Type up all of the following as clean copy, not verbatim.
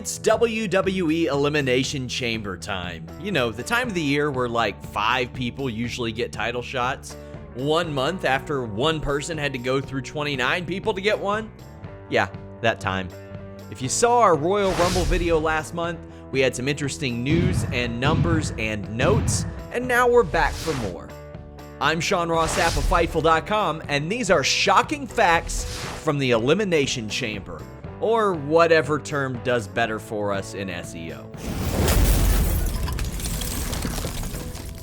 It's WWE Elimination Chamber time. You know, the time of the year where like 5 people usually get title shots. 1 month after one person had to go through 29 people to get one. Yeah, that time. If you saw our Royal Rumble video last month, we had some interesting news and numbers and notes, and now we're back for more. I'm Ross Sapp of Fightful.com, and these are shocking facts from the Elimination Chamber, or whatever term does better for us in SEO.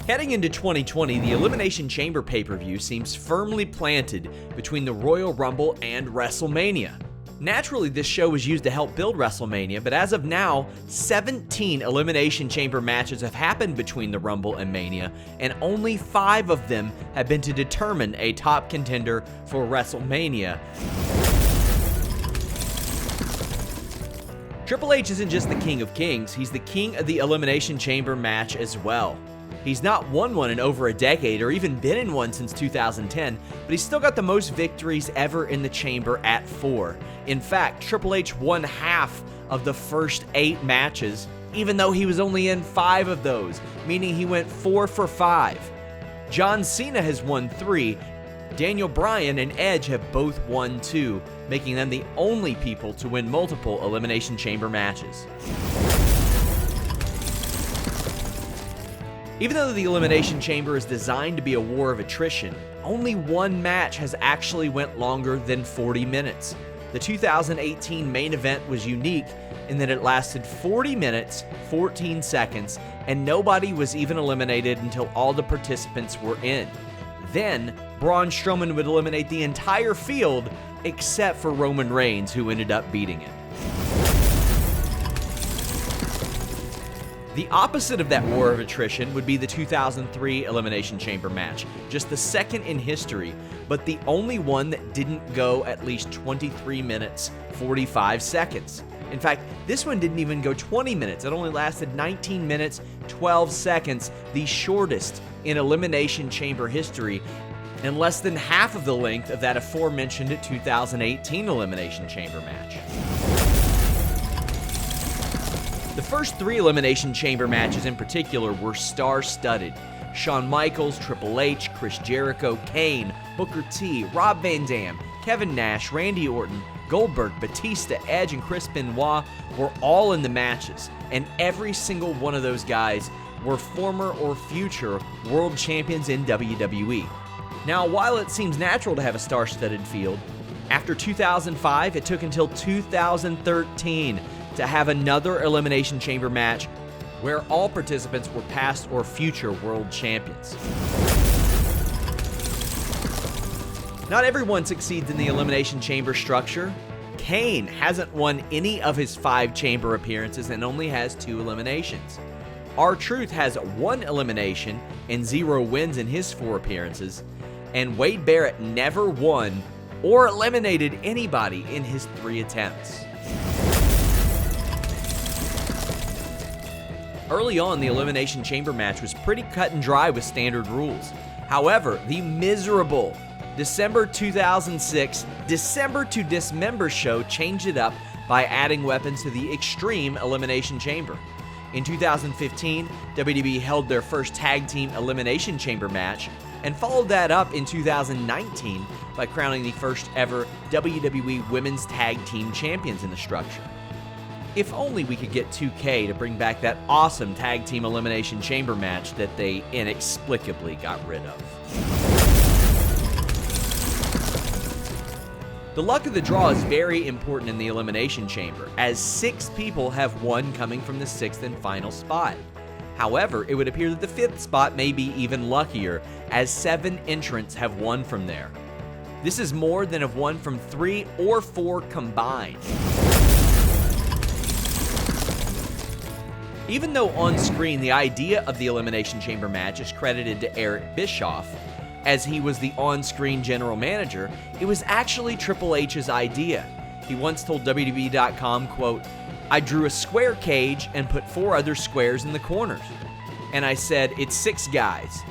Heading into 2020, the Elimination Chamber pay-per-view seems firmly planted between the Royal Rumble and WrestleMania. Naturally, this show was used to help build WrestleMania, but as of now, 17 Elimination Chamber matches have happened between the Rumble and Mania, and only 5 of them have been to determine a top contender for WrestleMania. Triple H isn't just the King of Kings, he's the king of the Elimination Chamber match as well. He's not won one in over a decade or even been in one since 2010, but he's still got the most victories ever in the Chamber at 4. In fact, Triple H won half of the first 8 matches, even though he was only in 5 of those, meaning he went 4 for 5. John Cena has won 3. Daniel Bryan and Edge have both won 2, making them the only people to win multiple Elimination Chamber matches. Even though the Elimination Chamber is designed to be a war of attrition, only one match has actually went longer than 40 minutes. The 2018 main event was unique in that it lasted 40 minutes, 14 seconds, and nobody was even eliminated until all the participants were in. Then, Braun Strowman would eliminate the entire field except for Roman Reigns, who ended up beating him. The opposite of that war of attrition would be the 2003 Elimination Chamber match, just the second in history, but the only one that didn't go at least 23 minutes, 45 seconds. In fact, this one didn't even go 20 minutes. It only lasted 19 minutes, 12 seconds, the shortest in Elimination Chamber history, and less than half of the length of that aforementioned 2018 Elimination Chamber match. The first 3 Elimination Chamber matches in particular were star-studded. Shawn Michaels, Triple H, Chris Jericho, Kane, Booker T, Rob Van Dam, Kevin Nash, Randy Orton, Goldberg, Batista, Edge, and Chris Benoit were all in the matches, and every single one of those guys were former or future world champions in WWE. Now, while it seems natural to have a star-studded field, after 2005, it took until 2013 to have another Elimination Chamber match where all participants were past or future world champions. Not everyone succeeds in the Elimination Chamber structure. Kane hasn't won any of his 5 chamber appearances and only has 2 eliminations. R-Truth has 1 elimination and 0 wins in his 4 appearances, and Wade Barrett never won or eliminated anybody in his 3 attempts. Early on, the Elimination Chamber match was pretty cut and dry with standard rules. However, the miserable December 2006 December to Dismember show changed it up by adding weapons to the Extreme Elimination Chamber. In 2015, WWE held their first Tag Team Elimination Chamber match and followed that up in 2019 by crowning the first ever WWE Women's Tag Team Champions in the structure. If only we could get 2K to bring back that awesome Tag Team Elimination Chamber match that they inexplicably got rid of. The luck of the draw is very important in the Elimination Chamber, as 6 people have won coming from the 6th and final spot. However, it would appear that the 5th spot may be even luckier, as 7 entrants have won from there. This is more than have won from 3 or 4 combined. Even though on screen the idea of the Elimination Chamber match is credited to Eric Bischoff, as he was the on-screen general manager, it was actually Triple H's idea. He once told WWE.com, quote, "I drew a square cage and put 4 other squares in the corners. And I said, it's 6 guys.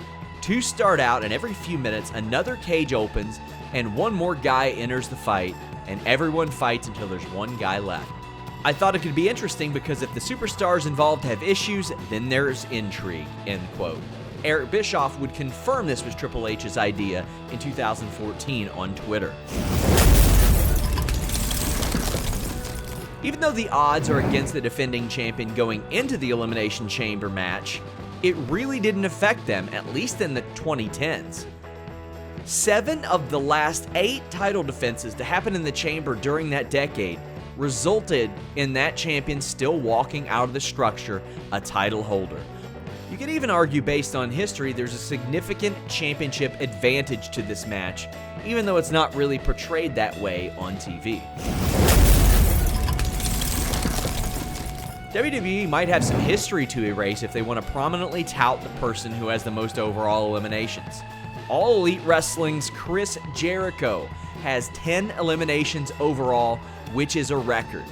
2 start out, and every few minutes another cage opens and 1 more guy enters the fight, and everyone fights until there's 1 guy left. I thought it could be interesting because if the superstars involved have issues, then there's intrigue, end quote. Eric Bischoff would confirm this was Triple H's idea in 2014 on Twitter. Even though the odds are against the defending champion going into the Elimination Chamber match, it really didn't affect them, at least in the 2010s. 7 of the last 8 title defenses to happen in the Chamber during that decade resulted in that champion still walking out of the structure a title holder. You could even argue, based on history, there's a significant championship advantage to this match, even though it's not really portrayed that way on TV. WWE might have some history to erase if they want to prominently tout the person who has the most overall eliminations. All Elite Wrestling's Chris Jericho has 10 eliminations overall, which is a record.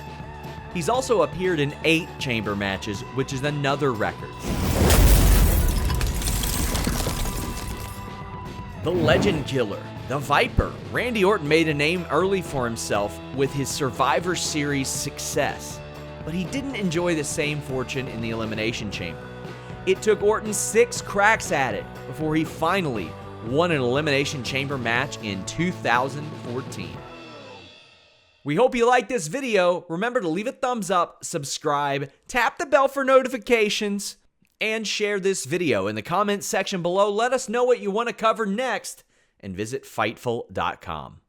He's also appeared in 8 chamber matches, which is another record. The Legend Killer, the Viper, Randy Orton made a name early for himself with his Survivor Series success, but he didn't enjoy the same fortune in the Elimination Chamber. It took Orton 6 cracks at it before he finally won an Elimination Chamber match in 2014. We hope you liked this video. Remember to leave a thumbs up, subscribe, tap the bell for notifications, and share this video in the comments section below. Let us know what you want to cover next, and visit Fightful.com.